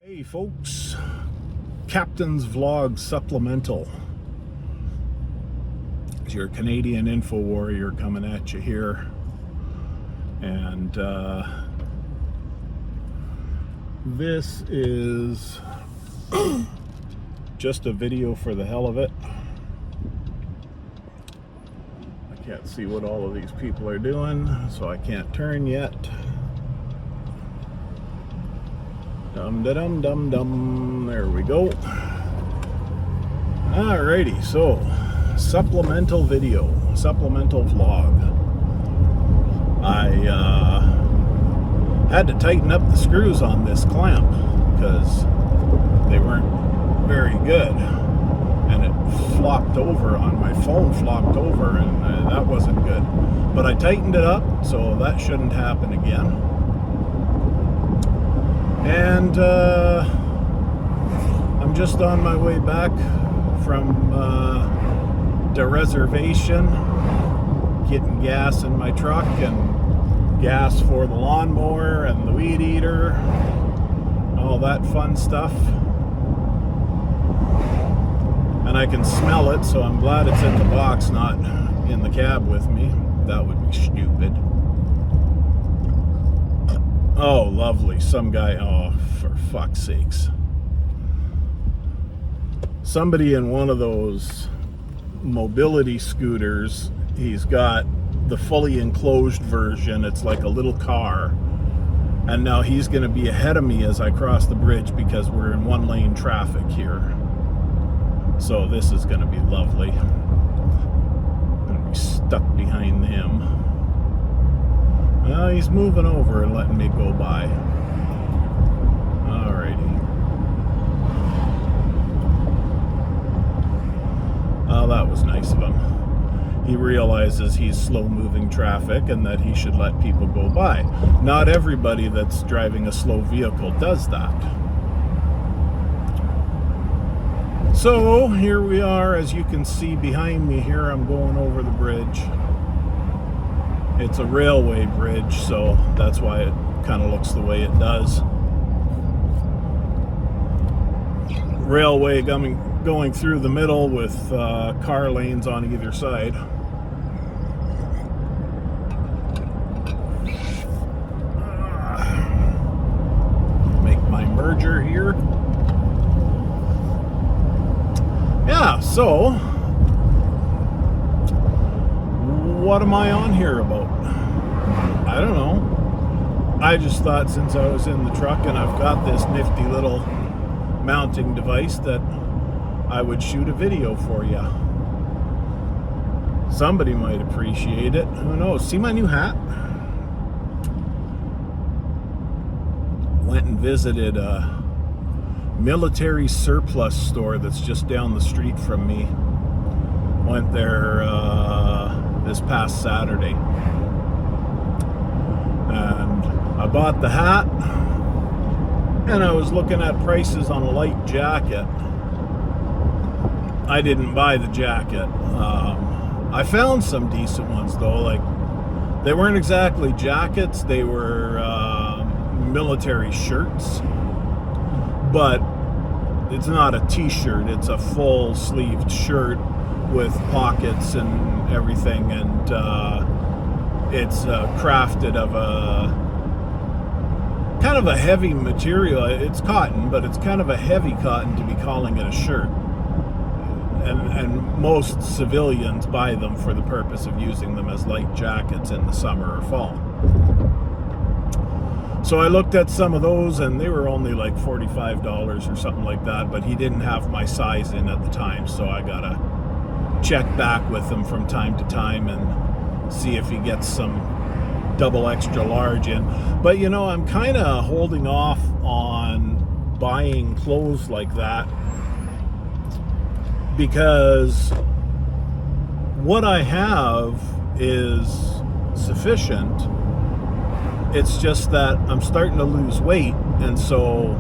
Hey folks, Captain's Vlog Supplemental. It's your Canadian info warrior coming at you here. And this is just a video for the hell of it. I can't see what all of these people are doing, so I can't turn yet. Dum-da-dum-dum-dum. There we go. Alrighty, so supplemental video, supplemental vlog. I had to tighten up the screws on this clamp because they weren't very good, and it flopped over on my phone, flopped over, and that wasn't good. But I tightened it up, so that shouldn't happen again. And I'm just on my way back from the reservation, getting gas in my truck and gas for the lawnmower and the weed eater, all that fun stuff. And I can smell it, so I'm glad it's in the box, not in the cab with me. That would be stupid. Oh, lovely. Some guy, oh, for fuck's sakes. Somebody in one of those mobility scooters, he's got the fully enclosed version. It's like a little car. And now he's going to be ahead of me as I cross the bridge because we're in one lane traffic here. So this is going to be lovely. I'm going to be stuck behind him. He's moving over and letting me go by. Alrighty. Oh, that was nice of him. He realizes he's slow-moving traffic and that he should let people go by. Not everybody that's driving a slow vehicle does that. So, here we are. As you can see behind me here, I'm going over the bridge. It's a railway bridge, so that's why it kind of looks the way it does. Railway going through the middle with car lanes on either side. Make my merger here. Yeah, so what am I on here about? I don't know. I just thought since I was in the truck and I've got this nifty little mounting device that I would shoot a video for you. Somebody might appreciate it. Who knows? See my new hat? Went and visited a military surplus store that's just down the street from me. Went there this past Saturday, and I bought the hat, and I was looking at prices on a light jacket. I didn't buy the jacket. I found some decent ones though. Like, they weren't exactly jackets, they were military shirts, but it's not a t-shirt, it's a full sleeved shirt with pockets and everything, and it's crafted of a kind of a heavy material. It's cotton, but it's kind of a heavy cotton to be calling it a shirt, and most civilians buy them for the purpose of using them as light jackets in the summer or fall. So I looked at some of those, and they were only like $45 or something like that, but he didn't have my size in at the time, so I gotta check back with him from time to time and see if he gets some double extra large in. But you know, I'm kind of holding off on buying clothes like that because what I have is sufficient. It's just that I'm starting to lose weight, and so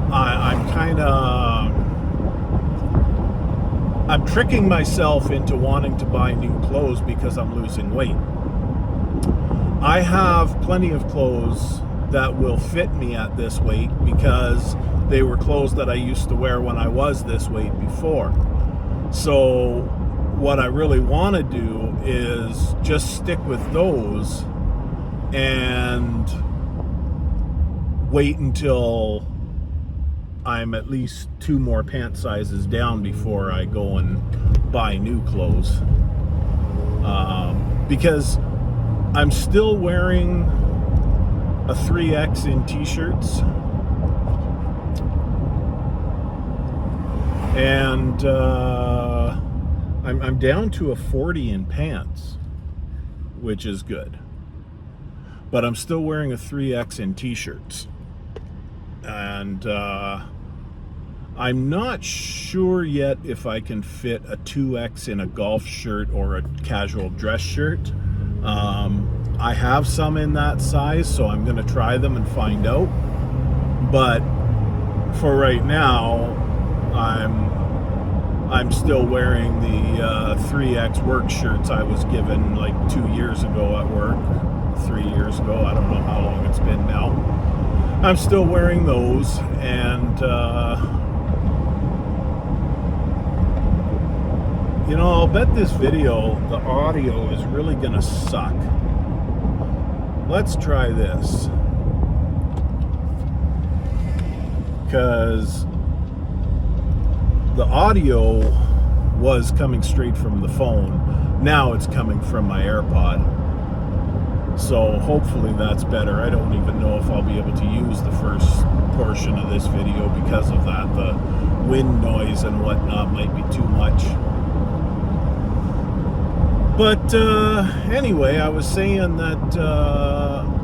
I'm kind of tricking myself into wanting to buy new clothes because I'm losing weight. I have plenty of clothes that will fit me at this weight, because they were clothes that I used to wear when I was this weight before. So what I really want to do is just stick with those and wait until I'm at least 2 more pant sizes down before I go and buy new clothes. Because I'm still wearing a 3X in t-shirts, and I'm down to a 40 in pants, which is good, but I'm still wearing a 3X in t-shirts, and I'm not sure yet if I can fit a 2X in a golf shirt or a casual dress shirt. I have some in that size, so I'm going to try them and find out. But for right now, I'm still wearing the 3X work shirts I was given like 2 years ago at work, 3 years ago. I don't know how long it's been now. I'm still wearing those, and you know, I'll bet this video, the audio is really gonna suck. Let's try this, because the audio was coming straight from the phone. Now it's coming from my AirPod. So hopefully that's better. I don't even know if I'll be able to use the first portion of this video because of that. The wind noise and whatnot might be too much. But anyway, I was saying that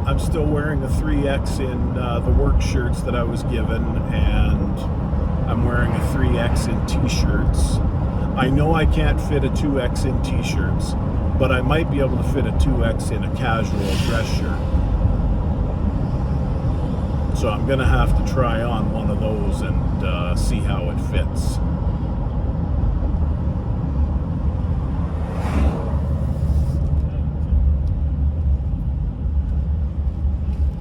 I'm still wearing a 3X in the work shirts that I was given, and I'm wearing a 3X in t-shirts. I know I can't fit a 2X in t-shirts, but I might be able to fit a 2X in a casual dress shirt. So I'm gonna have to try on one of those and see how it fits.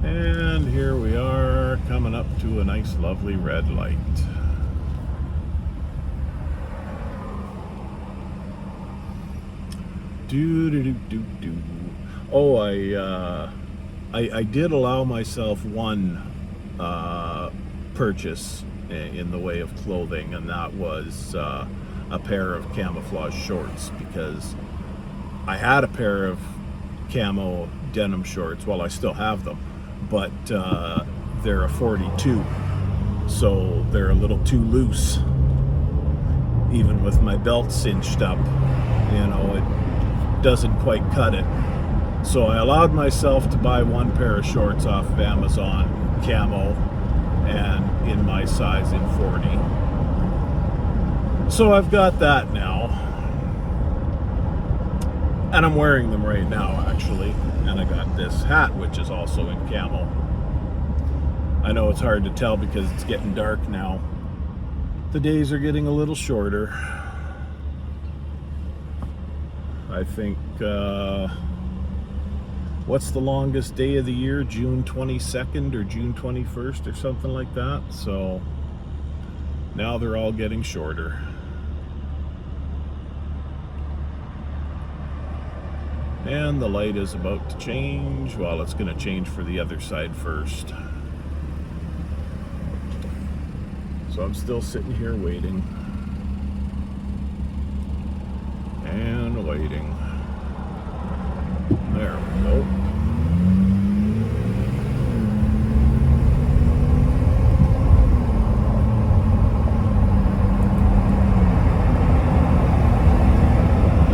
And here we are, coming up to a nice lovely red light. Oh, I did allow myself one purchase in the way of clothing, and that was a pair of camouflage shorts, because I had a pair of camo denim shorts. Well, I still have them, but they're a 42, so they're a little too loose. Even with my belt cinched up, you know, it doesn't quite cut it. So I allowed myself to buy one pair of shorts off of Amazon, camo, and in my size in 40. So I've got that now, and I'm wearing them right now actually. And I got this hat, which is also in camo. I know it's hard to tell because it's getting dark now. The days are getting a little shorter. I think, what's the longest day of the year? June 22nd or June 21st or something like that. So now they're all getting shorter. And the light is about to change. Well, it's going to change for the other side first. So I'm still sitting here waiting. And waiting. There we go.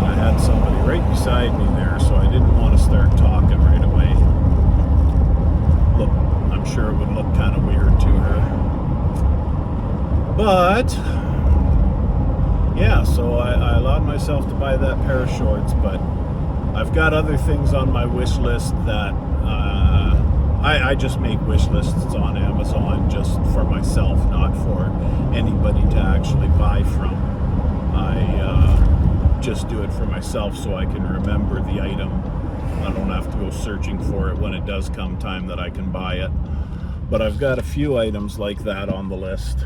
I had somebody right beside me there, so I didn't want to start talking right away. Look, I'm sure it would look kind of weird to her. But yeah, so I allowed myself to buy that pair of shorts, but I've got other things on my wish list that I just make wish lists on Amazon just for myself, not for anybody to actually buy from. I just do it for myself so I can remember the item I don't have to go searching for it when it does come time that I can buy it. But I've got a few items like that on the list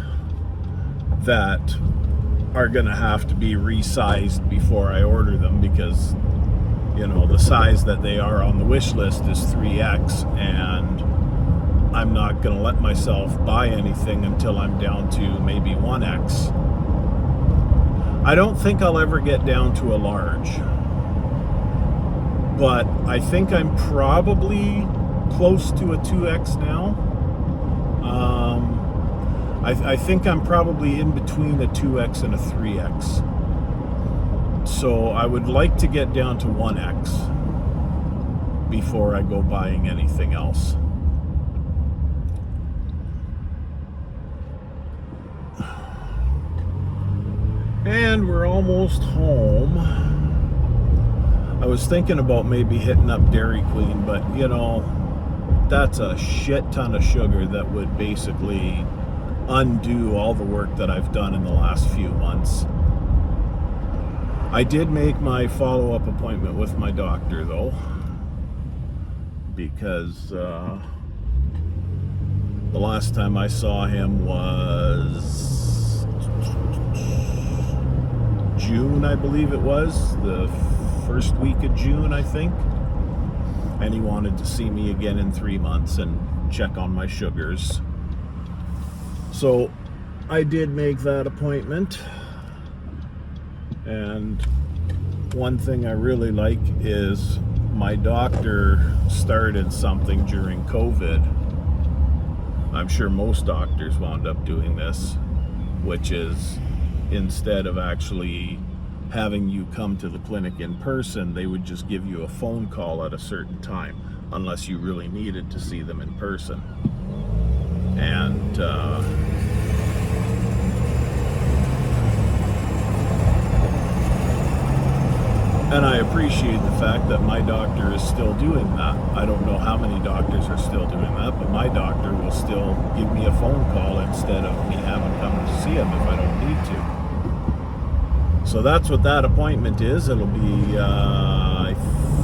that are gonna have to be resized before I order them, because you know the size that they are on the wish list is 3X, and I'm not gonna let myself buy anything until I'm down to maybe 1X. I don't think I'll ever get down to a large, but I think I'm probably close to a 2X now. I think I'm probably in between a 2X and a 3X. So I would like to get down to 1X before I go buying anything else. And we're almost home. I was thinking about maybe hitting up Dairy Queen, but you know, that's a shit ton of sugar that would basically undo all the work that I've done in the last few months. I did make my follow-up appointment with my doctor though, because the last time I saw him was June, I believe it was, the first week of June, I think. And he wanted to see me again in 3 months and check on my sugars. So I did make that appointment. And one thing I really like is my doctor started something during COVID. I'm sure most doctors wound up doing this, which is instead of actually having you come to the clinic in person, they would just give you a phone call at a certain time, unless you really needed to see them in person. And I appreciate the fact that my doctor is still doing that. I don't know how many doctors are still doing that, but my doctor will still give me a phone call instead of me having to come to see him if I don't need to. So that's what that appointment is. It'll be, I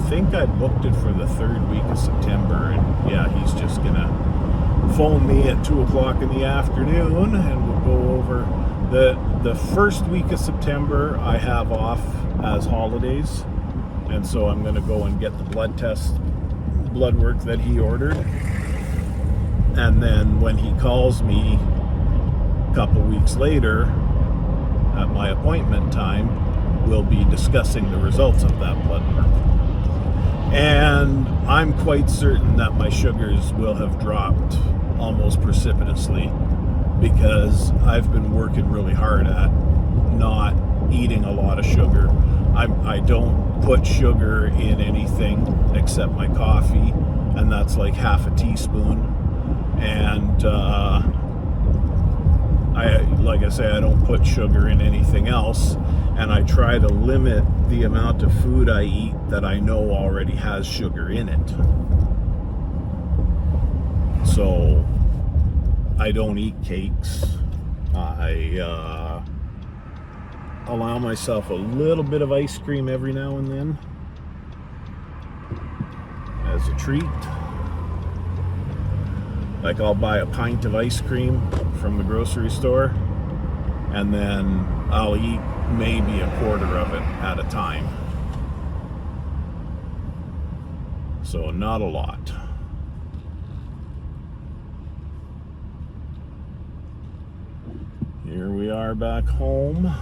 think I booked it for the 3rd week of September, and yeah, he's just gonna phone me at 2 o'clock in the afternoon, and we'll go over the first week of September. I have off as holidays, and so I'm gonna go and get the blood work that he ordered, and then when he calls me a couple weeks later at my appointment time, we'll be discussing the results of that blood work. And I'm quite certain that my sugars will have dropped almost precipitously, because I've been working really hard at not eating a lot of sugar. I don't put sugar in anything except my coffee, and that's like half a teaspoon. And like I say, I don't put sugar in anything else, and I try to limit the amount of food I eat that I know already has sugar in it. So I don't eat cakes. I allow myself a little bit of ice cream every now and then as a treat. Like I'll buy a pint of ice cream from the grocery store, and then I'll eat maybe a quarter of it at a time. So not a lot. Here we are back home.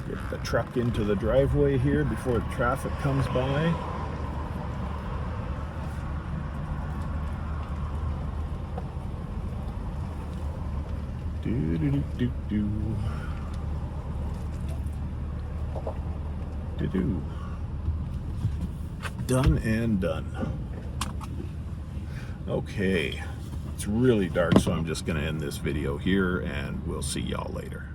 Get the truck into the driveway here before the traffic comes by. Do. Done and done. Okay, it's really dark, so I'm just going to end this video here, and we'll see y'all later.